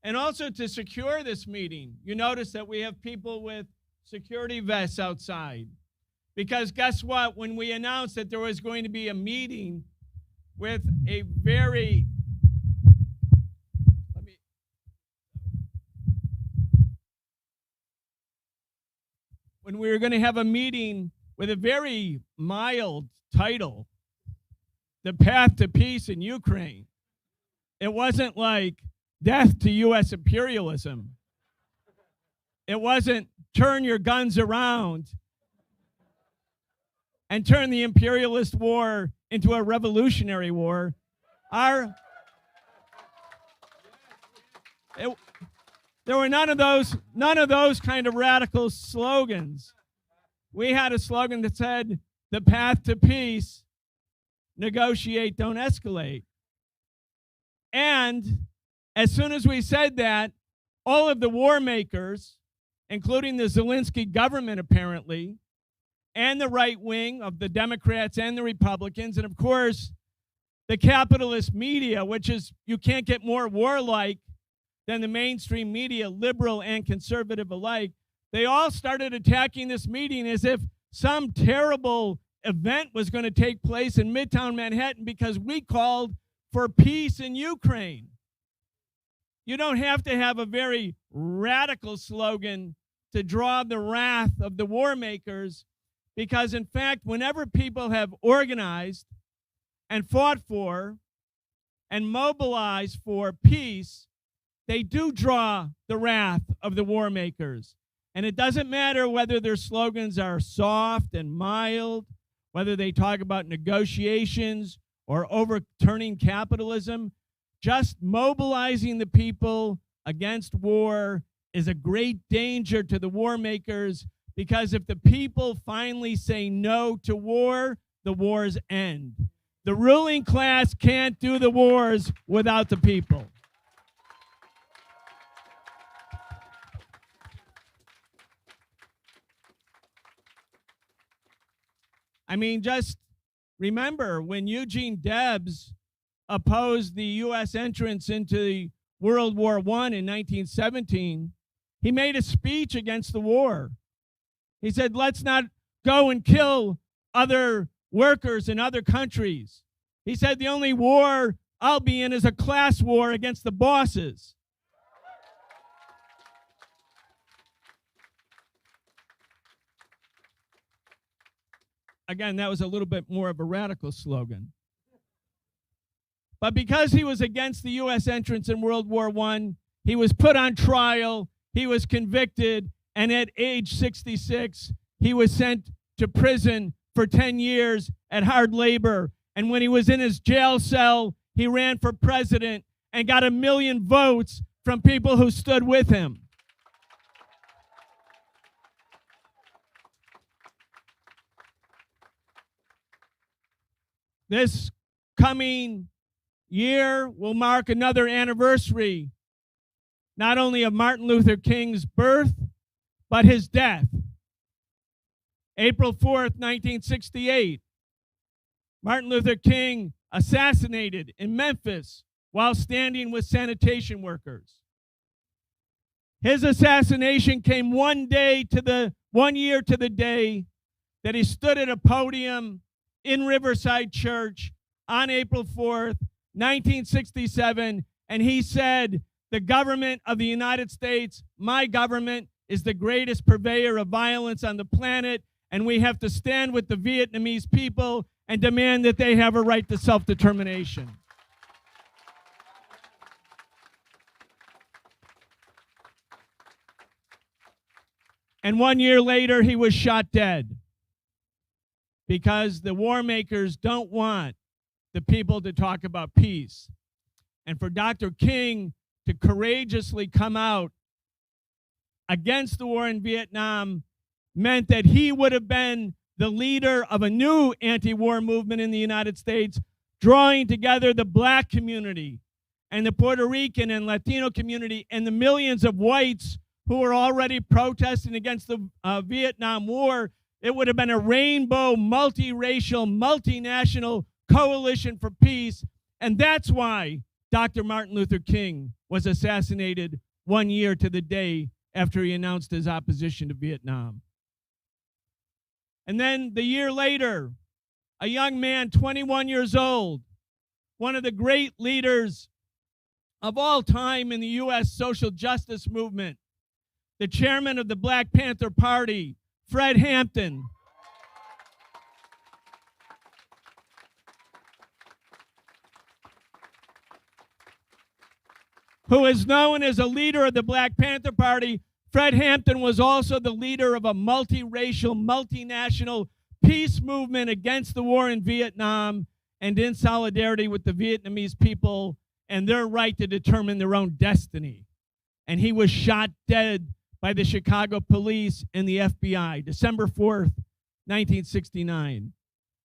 And also to secure this meeting, you notice that we have people with security vests outside. Because guess what? When we announced that there was going to be a meeting with a very, when we were going to have a meeting with a very mild title, The Path to Peace in Ukraine, it wasn't like death to U.S. imperialism. It wasn't turn your guns around and turn the imperialist war into a revolutionary war. There were none of those kind of radical slogans. We had a slogan that said, the path to peace, negotiate, don't escalate. And as soon as we said that, all of the war makers, including the Zelensky government apparently, and the right wing of the Democrats and the Republicans, and of course, the capitalist media, which is, you can't get more warlike than the mainstream media, liberal and conservative alike, they all started attacking this meeting as if some terrible event was going to take place in Midtown Manhattan because we called for peace in Ukraine. You don't have to have a very radical slogan to draw the wrath of the war makers, because in fact, whenever people have organized and fought for and mobilized for peace, they do draw the wrath of the war makers. And it doesn't matter whether their slogans are soft and mild, whether they talk about negotiations or overturning capitalism. Just mobilizing the people against war is a great danger to the war makers, because if the people finally say no to war, the wars end. The ruling class can't do the wars without the people. I mean, just remember when Eugene Debs opposed the U.S. entrance into World War I in 1917, he made a speech against the war. He said, let's not go and kill other workers in other countries. He said, the only war I'll be in is a class war against the bosses. Again, that was a little bit more of a radical slogan. But because he was against the U.S. entrance in World War I, he was put on trial, he was convicted, and at age 66, he was sent to prison for 10 years at hard labor. And when he was in his jail cell, he ran for president and got 1 million votes from people who stood with him. This coming year will mark another anniversary, not only of Martin Luther King's birth, but his death. April 4th, 1968, Martin Luther King assassinated in Memphis while standing with sanitation workers. His assassination came 1 year to the day that he stood at a podium in Riverside Church on April 4th, 1967, and he said, the government of the United States, my government, is the greatest purveyor of violence on the planet, and we have to stand with the Vietnamese people and demand that they have a right to self-determination. And 1 year later, he was shot dead because the war makers don't want the people to talk about peace. And for Dr. King to courageously come out against the war in Vietnam meant that he would have been the leader of a new anti-war movement in the United States, drawing together the black community and the Puerto Rican and Latino community and the millions of whites who were already protesting against the Vietnam War. It would have been a rainbow, multiracial, multinational coalition for peace. And that's why Dr. Martin Luther King was assassinated 1 year to the day after he announced his opposition to Vietnam. And then the year later, a young man, 21 years old, one of the great leaders of all time in the U.S. social justice movement, the chairman of the Black Panther Party, Fred Hampton, who is known as a leader of the Black Panther Party. Fred Hampton was also the leader of a multiracial, multinational peace movement against the war in Vietnam and in solidarity with the Vietnamese people and their right to determine their own destiny. And he was shot dead by the Chicago police and the FBI, December 4th, 1969.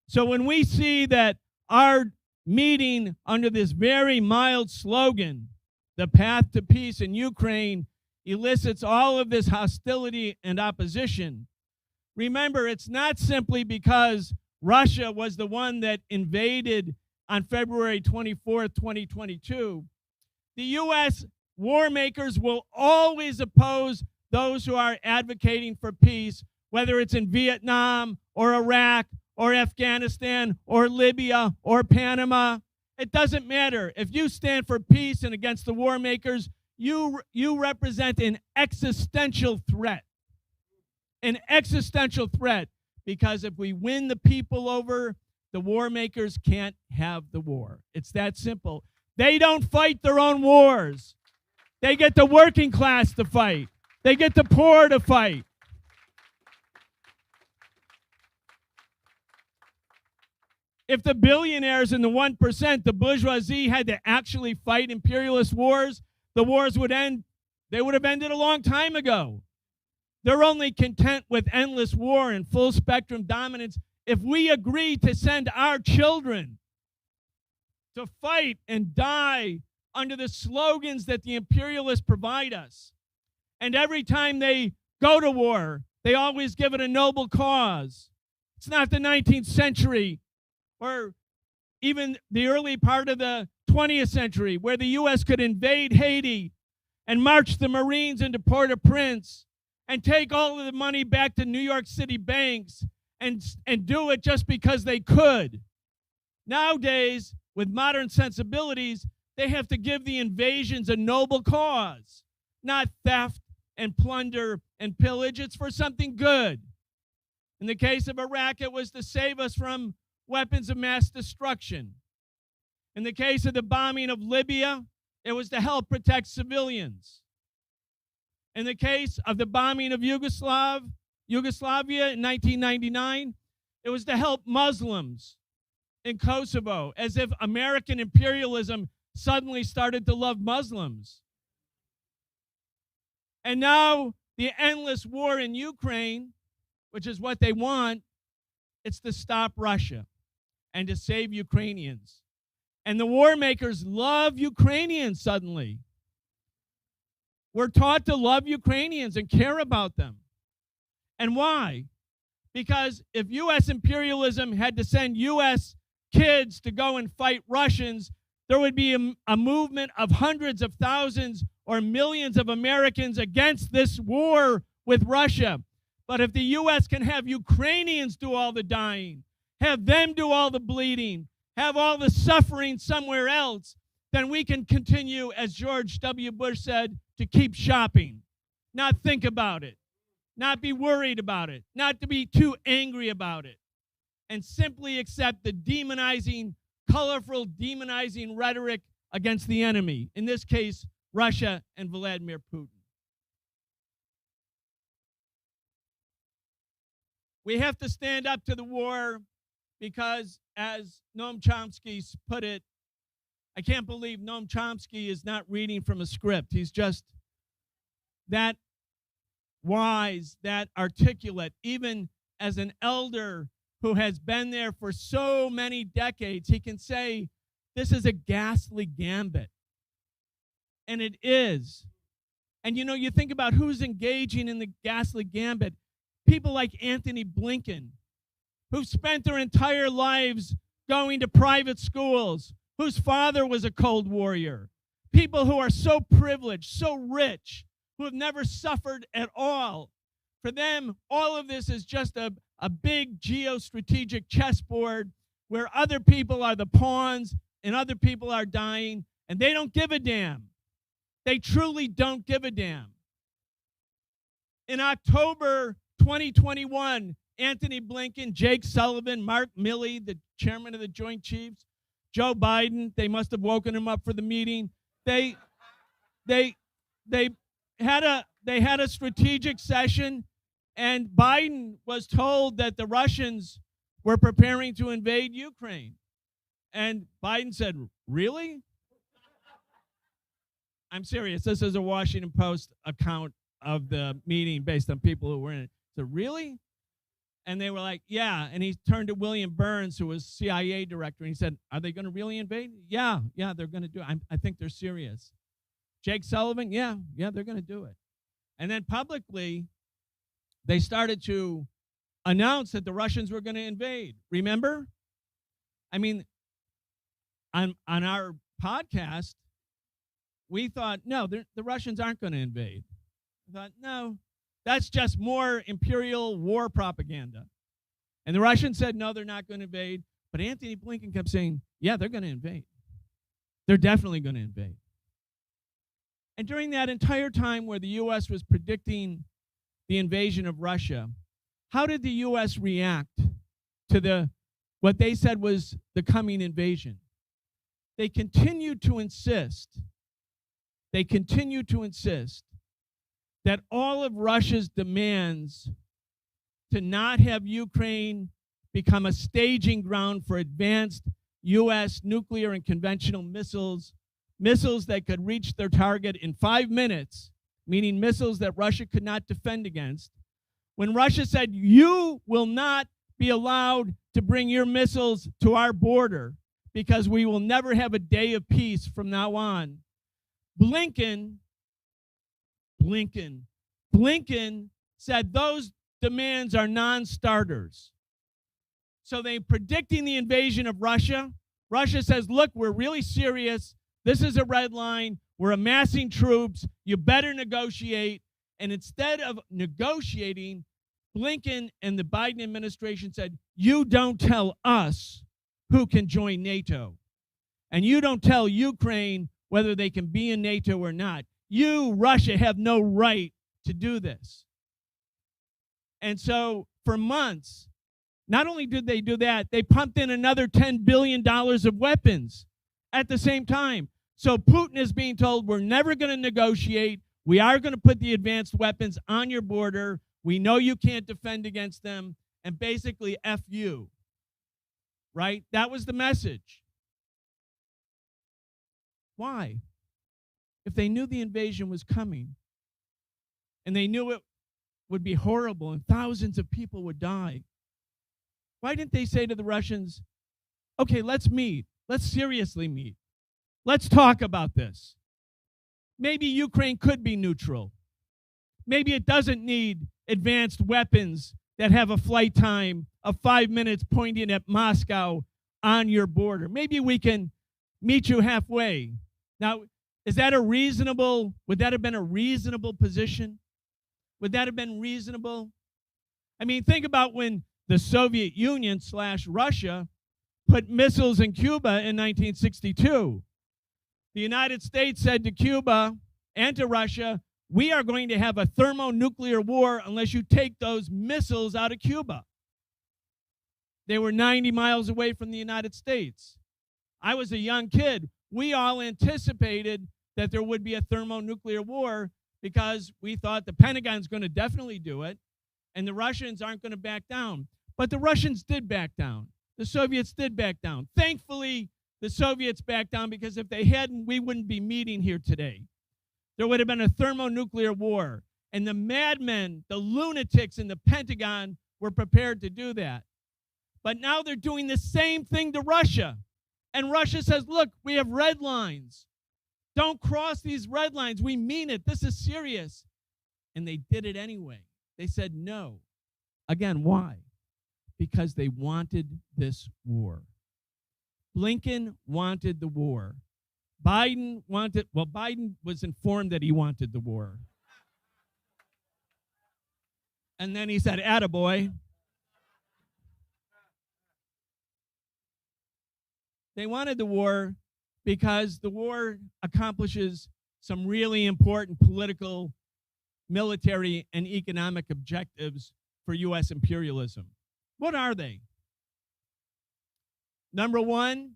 So when we see that our meeting under this very mild slogan, the path to peace in Ukraine, elicits all of this hostility and opposition, remember, it's not simply because Russia was the one that invaded on February 24th, 2022. The U.S. war makers will always oppose those who are advocating for peace, whether it's in Vietnam or Iraq or Afghanistan or Libya or Panama. It doesn't matter. If you stand for peace and against the war makers, you represent an existential threat. An existential threat, because if we win the people over, the war makers can't have the war. It's that simple. They don't fight their own wars. They get the working class to fight. They get the poor to fight. If the billionaires and the 1%, the bourgeoisie, had to actually fight imperialist wars, the wars would end. They would have ended a long time ago. They're only content with endless war and full spectrum dominance. If we agree to send our children to fight and die under the slogans that the imperialists provide us, and every time they go to war, they always give it a noble cause. It's not the 19th century or even the early part of the 20th century where the U.S. could invade Haiti and march the Marines into Port-au-Prince and take all of the money back to New York City banks and do it just because they could. Nowadays, with modern sensibilities, they have to give the invasions a noble cause, not theft and plunder and pillage. It's for something good. In the case of Iraq, it was to save us from weapons of mass destruction. In the case of the bombing of Libya, it was to help protect civilians. In the case of the bombing of Yugoslavia in 1999, it was to help Muslims in Kosovo, as if American imperialism suddenly started to love Muslims. And now the endless war in Ukraine, which is what they want, it's to stop Russia and to save Ukrainians. And the war makers love Ukrainians suddenly. We're taught to love Ukrainians and care about them. And why? Because if U.S. imperialism had to send U.S. kids to go and fight Russians, there would be a movement of hundreds of thousands or millions of Americans against this war with Russia. But if the U.S. can have Ukrainians do all the dying, have them do all the bleeding, have all the suffering somewhere else, then we can continue, as George W. Bush said, to keep shopping, not think about it, not be worried about it, not to be too angry about it, and simply accept the demonizing, colorful, demonizing rhetoric against the enemy, in this case, Russia and Vladimir Putin. We have to stand up to the war because, as Noam Chomsky put it, I can't believe Noam Chomsky is not reading from a script. He's just that wise, that articulate, even as an elder who has been there for so many decades. He can say, this is a ghastly gambit. And it is. And you think about who's engaging in the ghastly gambit. People like Anthony Blinken, who've spent their entire lives going to private schools, whose father was a Cold Warrior. people who are so privileged, so rich, who have never suffered at all. For them, all of this is just a big geostrategic chessboard where other people are the pawns and other people are dying, and they don't give a damn. They truly don't give a damn. In October 2021, Anthony Blinken, Jake Sullivan, Mark Milley, the chairman of the Joint Chiefs, Joe Biden, they must have woken him up for the meeting. They had a strategic session, and Biden was told that the Russians were preparing to invade Ukraine. And Biden said, "Really?" I'm serious. This is a Washington Post account of the meeting based on people who were in it. So, really? And they were like, "Yeah." And he turned to William Burns, who was CIA director, and he said, "Are they going to really invade?" Yeah, they're going to do it. I think they're serious. Jake Sullivan, yeah, they're going to do it. And then publicly, they started to announce that the Russians were going to invade. Remember? I mean, on our podcast, we thought, no, the Russians aren't going to invade. I thought, no, that's just more imperial war propaganda. And the Russians said, no, they're not going to invade. But Anthony Blinken kept saying, yeah, they're going to invade. They're definitely going to invade. And during that entire time where the U.S. was predicting the invasion of Russia, how did the U.S. react to what they said was the coming invasion? They continued to insist that all of Russia's demands to not have Ukraine become a staging ground for advanced U.S. nuclear and conventional missiles that could reach their target in 5 minutes, meaning missiles that Russia could not defend against. When Russia said, you will not be allowed to bring your missiles to our border because we will never have a day of peace from now on, Blinken said those demands are non-starters. So they're predicting the invasion of Russia. Russia says, look, we're really serious. This is a red line. We're amassing troops. You better negotiate. And instead of negotiating, Blinken and the Biden administration said, you don't tell us who can join NATO. And you don't tell Ukraine whether they can be in NATO or not. You, Russia, have no right to do this. And so for months, not only did they do that, they pumped in another $10 billion of weapons at the same time. So Putin is being told, we're never going to negotiate. We are going to put the advanced weapons on your border. We know you can't defend against them. And basically, F you. Right? That was the message. Why? If they knew the invasion was coming, and they knew it would be horrible and thousands of people would die, why didn't they say to the Russians, okay, let's meet. Let's seriously meet. Let's talk about this. Maybe Ukraine could be neutral. Maybe it doesn't need advanced weapons that have a flight time of 5 minutes pointing at Moscow on your border. Maybe we can meet you halfway. Now, would that have been a reasonable position? Would that have been reasonable? I mean, think about when the Soviet Union / Russia put missiles in Cuba in 1962. The United States said to Cuba and to Russia, we are going to have a thermonuclear war unless you take those missiles out of Cuba. They were 90 miles away from the United States. I was a young kid. We all anticipated that there would be a thermonuclear war because we thought the Pentagon's going to definitely do it and the Russians aren't going to back down. But the Russians did back down. The Soviets did back down. Thankfully, the Soviets backed down, because if they hadn't, we wouldn't be meeting here today. There would have been a thermonuclear war. And the madmen, the lunatics in the Pentagon were prepared to do that. But now they're doing the same thing to Russia. And Russia says, look, we have red lines. Don't cross these red lines. We mean it. This is serious. And they did it anyway. They said no. Again, why? Because they wanted this war. Blinken wanted the war. Biden was informed that he wanted the war. And then he said, attaboy. They wanted the war because the war accomplishes some really important political, military, and economic objectives for U.S. imperialism. What are they? Number one,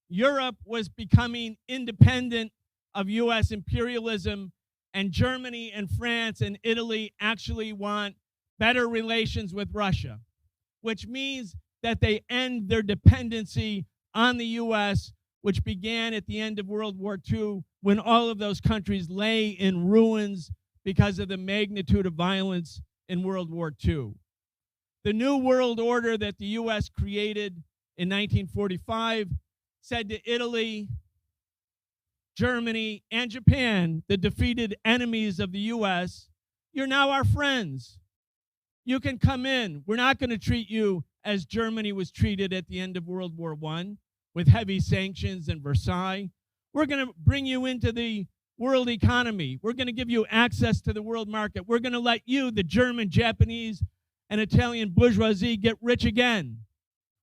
Europe was becoming independent of U.S. imperialism, and Germany and France and Italy actually want better relations with Russia, which means that they end their dependency on the U.S., which began at the end of World War II, when all of those countries lay in ruins because of the magnitude of violence in World War II. The New World Order that the U.S. created in 1945 said to Italy, Germany, and Japan, the defeated enemies of the U.S., you're now our friends. You can come in. We're not going to treat you as Germany was treated at the end of World War I, with heavy sanctions and Versailles. We're going to bring you into the world economy. We're going to give you access to the world market. We're going to let you, the German, Japanese, and Italian bourgeoisie, get rich again.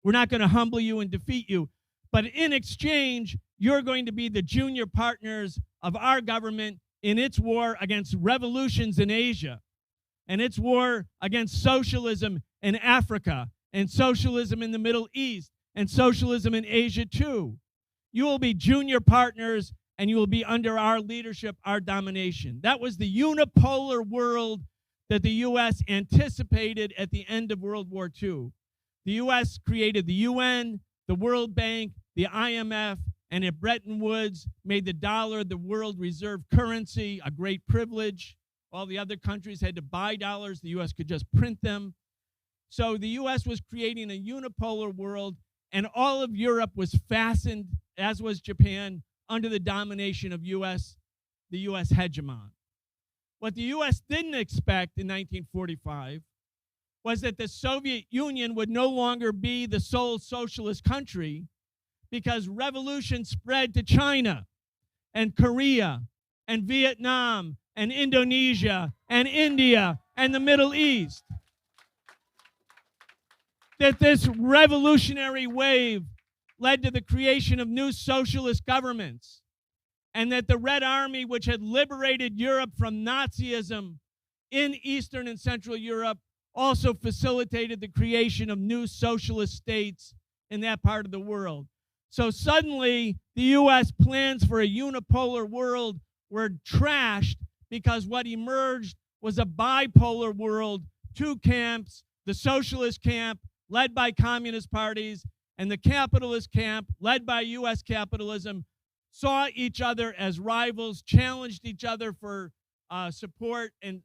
We're not going to humble you and defeat you. But in exchange, you're going to be the junior partners of our government in its war against revolutions in Asia, and its war against socialism in Africa, and socialism in the Middle East, and socialism in Asia too. You will be junior partners, and you will be under our leadership, our domination. That was the unipolar world that the U.S. anticipated at the end of World War II. The U.S. created the UN, the World Bank, the IMF, and at Bretton Woods made the dollar the world reserve currency, a great privilege. All the other countries had to buy dollars. The U.S. could just print them. So the U.S. was creating a unipolar world, and all of Europe was fastened, as was Japan, under the domination of the U.S. hegemon. What the U.S. didn't expect in 1945 was that the Soviet Union would no longer be the sole socialist country, because revolution spread to China and Korea and Vietnam and Indonesia and India and the Middle East. That this revolutionary wave led to the creation of new socialist governments, and that the Red Army, which had liberated Europe from Nazism in Eastern and Central Europe, also facilitated the creation of new socialist states in that part of the world. So suddenly, the U.S. plans for a unipolar world were trashed, because what emerged was a bipolar world, two camps, the socialist camp, led by communist parties, and the capitalist camp, led by U.S. capitalism, saw each other as rivals, challenged each other for support and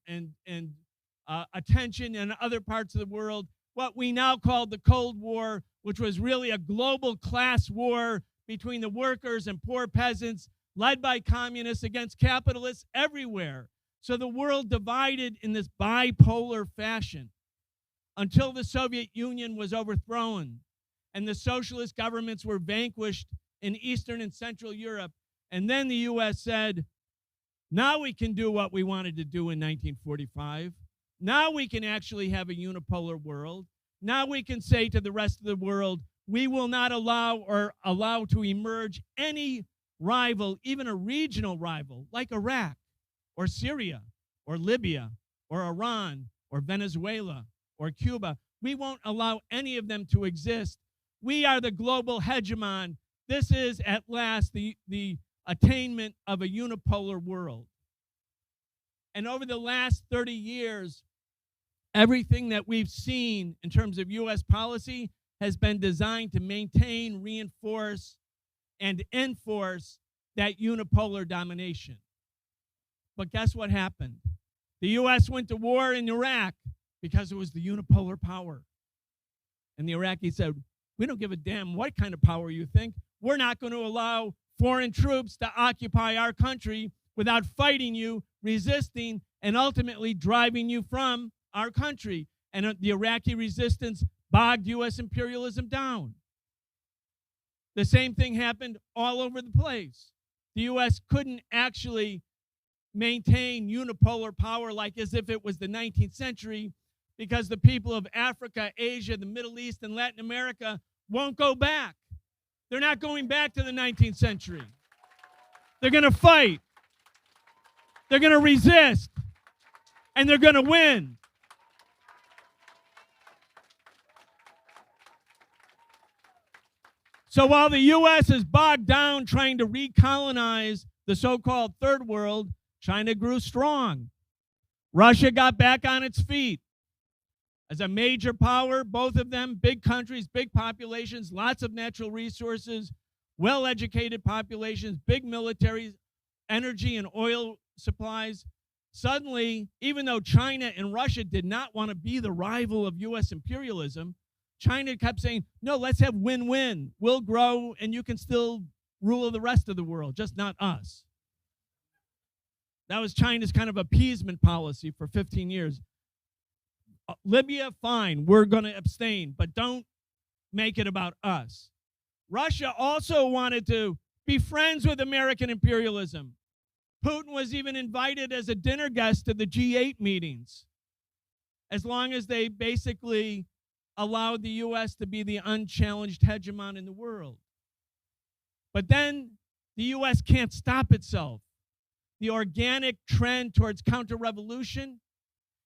attention in other parts of the world. What we now call the Cold War, which was really a global class war between the workers and poor peasants, led by communists against capitalists everywhere. So the world divided in this bipolar fashion until the Soviet Union was overthrown and the socialist governments were vanquished in Eastern and Central Europe. And then the U.S. said, now we can do what we wanted to do in 1945. Now we can actually have a unipolar world. Now we can say to the rest of the world, we will not allow to emerge any rival, even a regional rival, like Iraq or Syria or Libya or Iran or Venezuela or Cuba. We won't allow any of them to exist. We are the global hegemon. This is at last the attainment of a unipolar world. And over the last 30 years, everything that we've seen in terms of U.S. policy has been designed to maintain, reinforce, and enforce that unipolar domination. But guess what happened? The U.S. went to war in Iraq because it was the unipolar power. And the Iraqis said, we don't give a damn what kind of power you think. We're not going to allow foreign troops to occupy our country without fighting you, resisting, and ultimately driving you from our country. And the Iraqi resistance bogged U.S. imperialism down. The same thing happened all over the place. the U.S. couldn't actually maintain unipolar power like as if it was the 19th century, because the people of Africa, Asia, the Middle East, and Latin America won't go back. They're not going back to the 19th century. They're going to fight. They're going to resist. And they're going to win. So while the U.S. is bogged down trying to recolonize the so-called third world, China grew strong. Russia got back on its feet. As a major power, both of them, big countries, big populations, lots of natural resources, well-educated populations, big militaries, energy and oil supplies. Suddenly, even though China and Russia did not want to be the rival of U.S. imperialism, China kept saying, no, let's have win-win. We'll grow and you can still rule the rest of the world, just not us. That was China's kind of appeasement policy for 15 years. Libya, fine, we're going to abstain, but don't make it about us. Russia also wanted to be friends with American imperialism. Putin was even invited as a dinner guest to the G8 meetings, as long as they basically allowed the U.S. to be the unchallenged hegemon in the world. But then the U.S. can't stop itself. The organic trend towards counter-revolution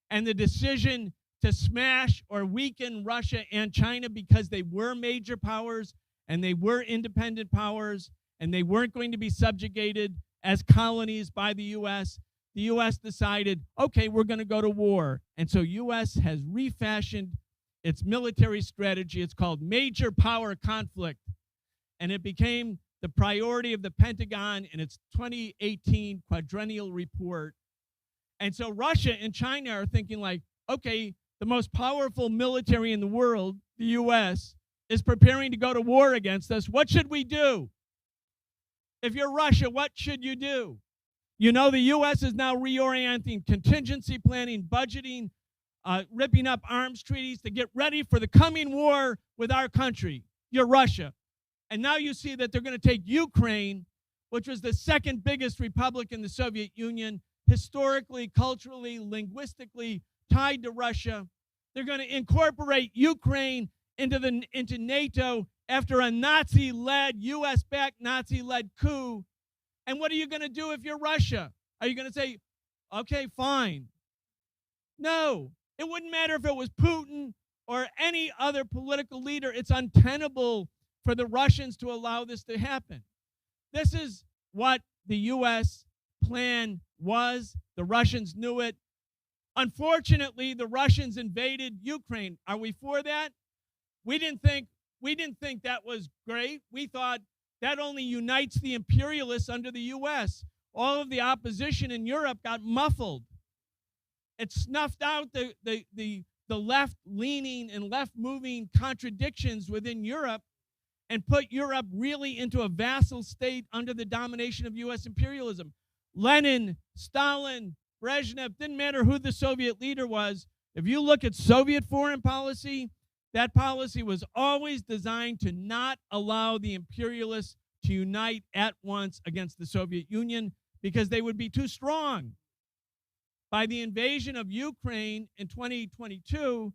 and the decision to smash or weaken Russia and China because they were major powers and they were independent powers and they weren't going to be subjugated as colonies by the U.S., the U.S. decided, okay, we're going to go to war. And so U.S. has refashioned its military strategy. It's called major power conflict. And it became the priority of the Pentagon in its 2018 quadrennial report. And so Russia and China are thinking like, okay, the most powerful military in the world, the U.S., is preparing to go to war against us. What should we do? If you're Russia, what should you do? You know, the U.S. is now reorienting contingency planning, budgeting, ripping up arms treaties to get ready for the coming war with our country. You're Russia. And now you see that they're going to take Ukraine, which was the second biggest republic in the Soviet Union, historically, culturally, linguistically tied to Russia. They're going to incorporate Ukraine into NATO after a Nazi-led, U.S.-backed Nazi-led coup. And what are you going to do if you're Russia? Are you going to say, okay, fine? No. It wouldn't matter if it was Putin or any other political leader. It's untenable for the Russians to allow this to happen. This is what the U.S. plan was. The Russians knew it. Unfortunately, the Russians invaded Ukraine. Are we for that? We didn't think that was great. We thought that only unites the imperialists under the U.S. All of the opposition in Europe got muffled. It snuffed out the left-leaning and left-moving contradictions within Europe and put Europe really into a vassal state under the domination of U.S. imperialism. Lenin, Stalin, Brezhnev, didn't matter who the Soviet leader was. If you look at Soviet foreign policy, that policy was always designed to not allow the imperialists to unite at once against the Soviet Union because they would be too strong. By the invasion of Ukraine in 2022,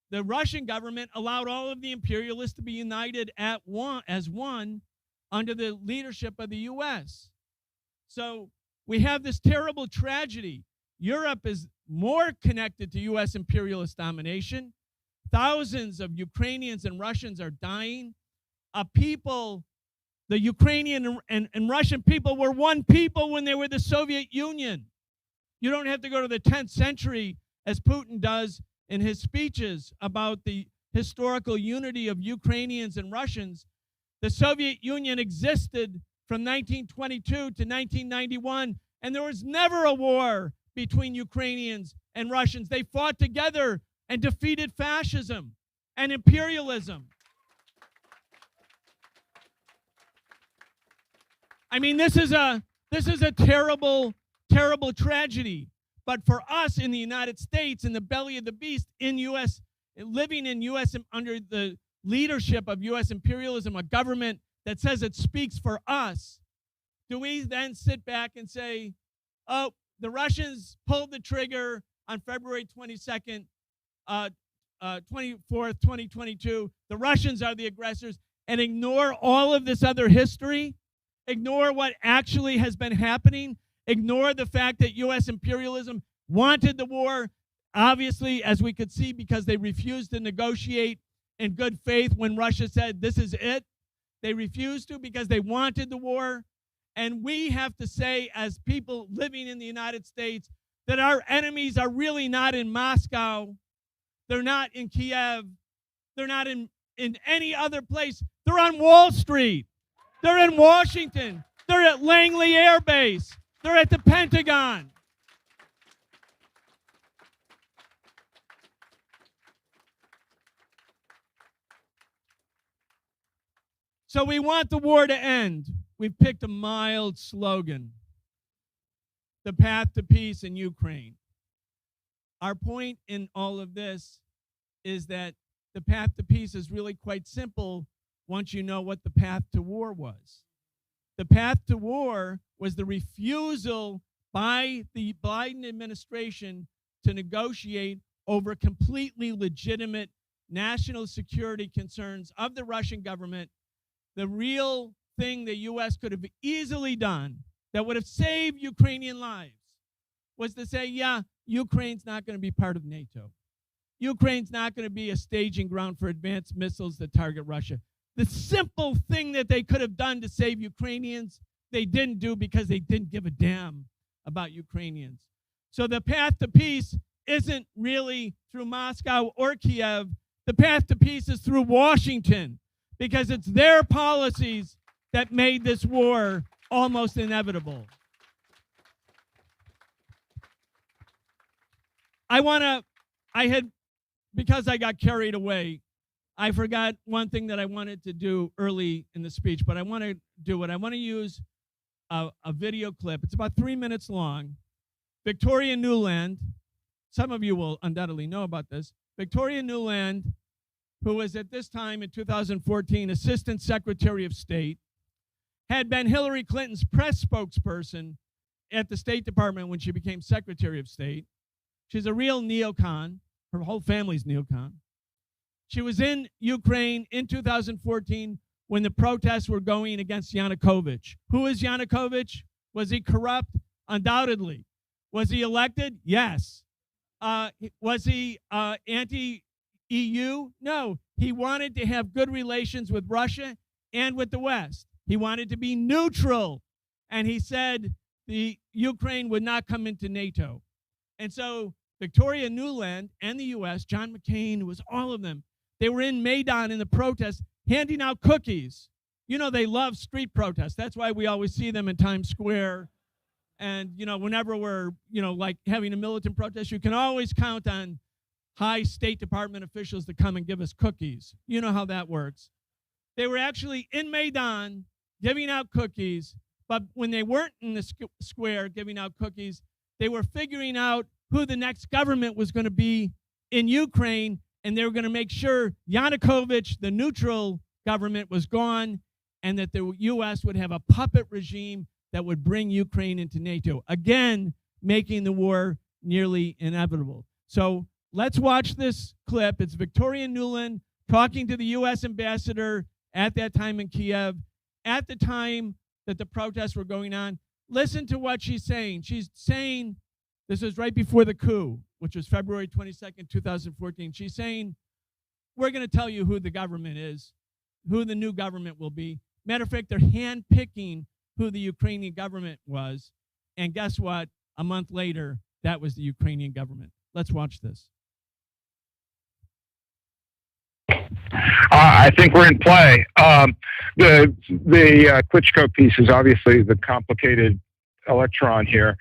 the Russian government allowed all of the imperialists to be united as one under the leadership of the U.S. So we have this terrible tragedy. Europe is more connected to U.S. imperialist domination. Thousands of Ukrainians and Russians are dying. The Ukrainian and Russian people were one people when they were the Soviet Union. You don't have to go to the 10th century, as Putin does in his speeches about the historical unity of Ukrainians and Russians. The Soviet Union existed from 1922 to 1991, and there was never a war between Ukrainians and Russians. They fought together and defeated fascism and imperialism. I mean, this is a terrible, terrible tragedy. But for us in the United States, in the belly of the beast, living in U.S. under the leadership of U.S. imperialism, a government that says it speaks for us, do we then sit back and say, oh, the Russians pulled the trigger on February 22nd, 24th, 2022. The Russians are the aggressors, and ignore all of this other history, ignore what actually has been happening, ignore the fact that U.S. imperialism wanted the war, obviously, as we could see, because they refused to negotiate in good faith when Russia said, this is it. They refused to because they wanted the war. And we have to say, as people living in the United States, that our enemies are really not in Moscow. They're not in Kiev. They're not in any other place. They're on Wall Street. They're in Washington. They're at Langley Air Base. They're at the Pentagon. So we want the war to end. We've picked a mild slogan, the path to peace in Ukraine. Our point in all of this is that the path to peace is really quite simple once you know what the path to war was. The path to war was the refusal by the Biden administration to negotiate over completely legitimate national security concerns of the Russian government. The real thing the U.S. could have easily done that would have saved Ukrainian lives was to say, yeah, Ukraine's not going to be part of NATO. Ukraine's not going to be a staging ground for advanced missiles that target Russia. The simple thing that they could have done to save Ukrainians, they didn't do because they didn't give a damn about Ukrainians. So the path to peace isn't really through Moscow or Kiev. The path to peace is through Washington, because it's their policies that made this war almost inevitable. Because I got carried away, I forgot one thing that I wanted to do early in the speech, but I want to do it. I want to use a video clip. It's about 3 minutes long. Victoria Nuland, some of you will undoubtedly know about this. Victoria Nuland, who was at this time in 2014 Assistant Secretary of State, had been Hillary Clinton's press spokesperson at the State Department when she became Secretary of State. She's a real neocon. Her whole family's neocon. She was in Ukraine in 2014 when the protests were going against Yanukovych. Who is Yanukovych? Was he corrupt? Undoubtedly. Was he elected? Yes. Was he anti-EU? No. He wanted to have good relations with Russia and with the West. He wanted to be neutral. And he said the Ukraine would not come into NATO. And so Victoria Nuland and the U.S., John McCain, it was all of them. They were in Maidan in the protests, handing out cookies. You know, they love street protests. That's why we always see them in Times Square. And, you know, whenever we're, like having a militant protest, you can always count on high State Department officials to come and give us cookies. You know how that works. They were actually in Maidan giving out cookies, but when they weren't in the square giving out cookies, they were figuring out who the next government was going to be in Ukraine, and they were going to make sure Yanukovych, the neutral government, was gone, and that the U.S. would have a puppet regime that would bring Ukraine into NATO, again, making the war nearly inevitable. So let's watch this clip. It's Victoria Nuland talking to the U.S. ambassador at that time in Kiev, at the time that the protests were going on. Listen to what she's saying. She's saying, this is right before the coup, which was February 22nd, 2014. She's saying, we're going to tell you who the government is, who the new government will be. Matter of fact, they're handpicking who the Ukrainian government was. And guess what? A month later, that was the Ukrainian government. Let's watch this. I think we're in play. The Klitschko piece is obviously the complicated electron here,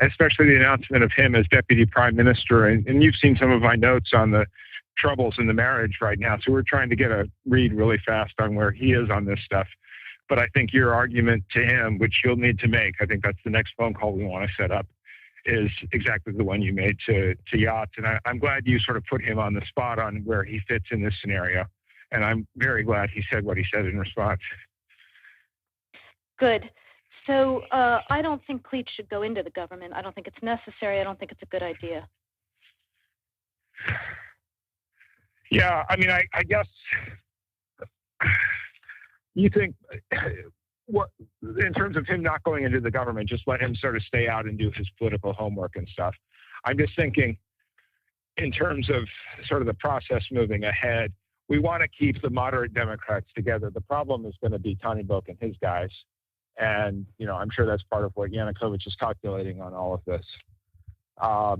especially the announcement of him as deputy prime minister. And you've seen some of my notes on the troubles in the marriage right now. So we're trying to get a read really fast on where he is on this stuff. But I think your argument to him, which you'll need to make, I think that's the next phone call we want to set up, is exactly the one you made to Yachts. And I'm glad you sort of put him on the spot on where he fits in this scenario. And I'm very glad he said what he said in response. Good. So I don't think Cleach should go into the government. I don't think it's necessary. I don't think it's a good idea. Yeah, I mean, I guess you think what in terms of him not going into the government, just let him sort of stay out and do his political homework and stuff. I'm just thinking in terms of sort of the process moving ahead, we want to keep the moderate Democrats together. The problem is going to be Tony Book and his guys. And, I'm sure that's part of what Yanukovych is calculating on all of this. I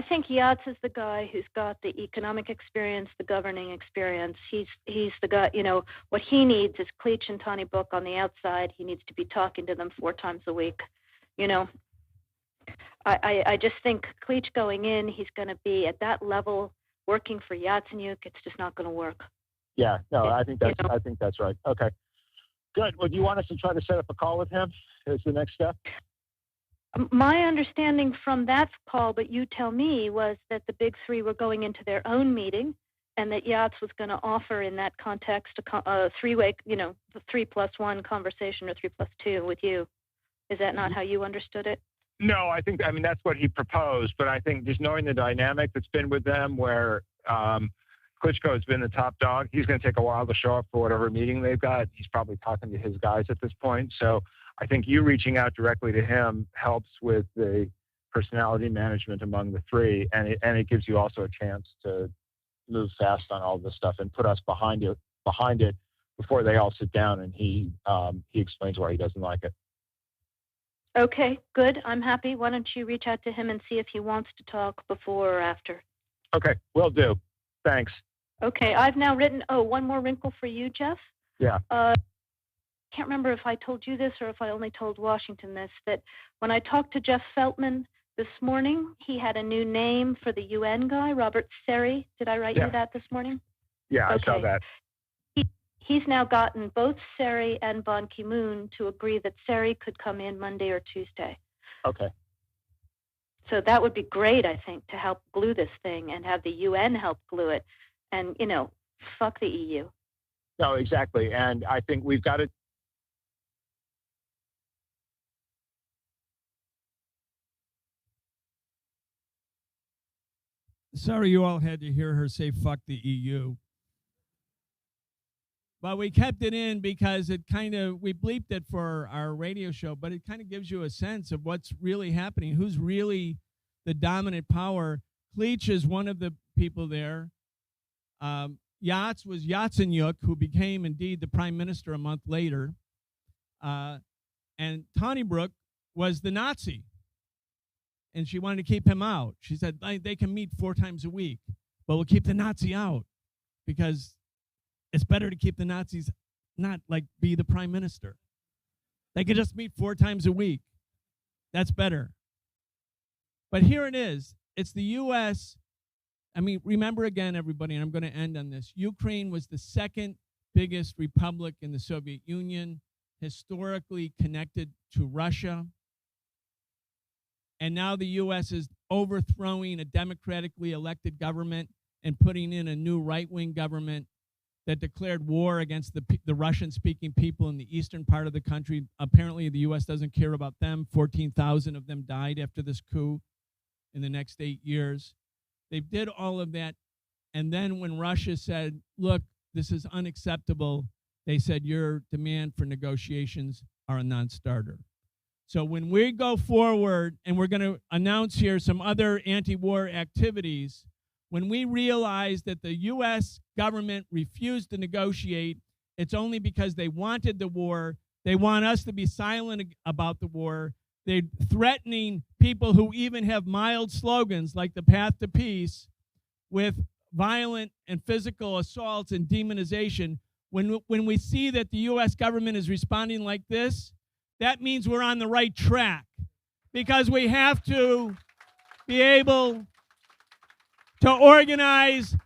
think Yats is the guy who's got the economic experience, the governing experience. He's the guy, what he needs is Cleach and Tony Book on the outside. He needs to be talking to them 4 times a week. I just think Cleach going in, he's going to be at that level working for Yatsenyuk. It's just not going to work. Yeah, no, I think that's right. Okay. Good. Well, do you want us to try to set up a call with him as the next step? My understanding from that call, but you tell me, was that the big three were going into their own meeting and that Yats was going to offer in that context a three-way, the 3+1 conversation or 3+2 with you. Is that not how you understood it? No, I mean, that's what he proposed, but I think just knowing the dynamic that's been with them where Klitschko has been the top dog, he's going to take a while to show up for whatever meeting they've got. He's probably talking to his guys at this point. So I think you reaching out directly to him helps with the personality management among the three, and it gives you also a chance to move fast on all this stuff and put us behind it before they all sit down and he explains why he doesn't like it. Okay, good. I'm happy. Why don't you reach out to him and see if he wants to talk before or after? Okay, will do. Thanks. Okay, I've now written, one more wrinkle for you, Jeff. Yeah. Can't remember if I told you this or if I only told Washington this, that when I talked to Jeff Feltman this morning, he had a new name for the UN guy, Robert Seri. Did I write you that this morning? Yeah, okay. I saw that. He's now gotten both Seri and Ban Ki-moon to agree that Seri could come in Monday or Tuesday. Okay. So that would be great, I think, to help glue this thing and have the UN help glue it. And, fuck the EU. No, exactly. And I think we've got to. Sorry you all had to hear her say fuck the EU. But we kept it in because we bleeped it for our radio show, but it kind of gives you a sense of what's really happening, who's really the dominant power. Cleach is one of the people there. Yats was Yatsenyuk, who became indeed the prime minister a month later. And Tony Brook was the Nazi. And she wanted to keep him out. She said, they can meet 4 times a week, but we'll keep the Nazi out because it's better to keep the Nazis not be the prime minister. They can just meet 4 times a week. That's better. But here it is. It's the U.S. I mean, remember again, everybody, and I'm going to end on this. Ukraine was the second biggest republic in the Soviet Union, historically connected to Russia. And now the U.S. is overthrowing a democratically elected government and putting in a new right-wing government that declared war against the Russian-speaking people in the eastern part of the country. Apparently, the U.S. doesn't care about them. 14,000 of them died after this coup in the next 8 years. They did all of that. And then when Russia said, look, this is unacceptable, they said your demand for negotiations are a non-starter. So when we go forward, and we're going to announce here some other anti-war activities, when we realize that the U.S. government refused to negotiate, it's only because they wanted the war. They want us to be silent about the war. They're threatening people who even have mild slogans like the path to peace with violent and physical assaults and demonization. When we see that the U.S. government is responding like this, that means we're on the right track, because we have to be able to organize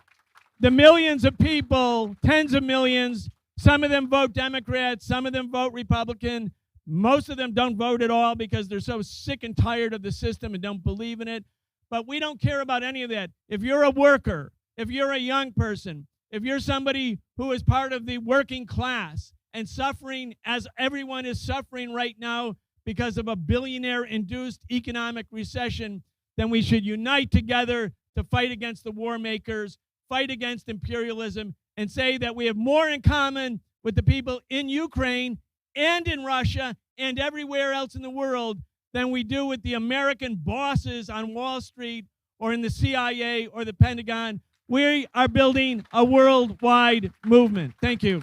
the millions of people, tens of millions. Some of them vote Democrat, some of them vote Republican. Most of them don't vote at all because they're so sick and tired of the system and don't believe in it. But we don't care about any of that. If you're a worker, if you're a young person, if you're somebody who is part of the working class and suffering as everyone is suffering right now because of a billionaire-induced economic recession, then we should unite together to fight against the war makers, fight against imperialism, and say that we have more in common with the people in Ukraine and in Russia and everywhere else in the world than we do with the American bosses on Wall Street or in the CIA or the Pentagon. We are building a worldwide movement. Thank you.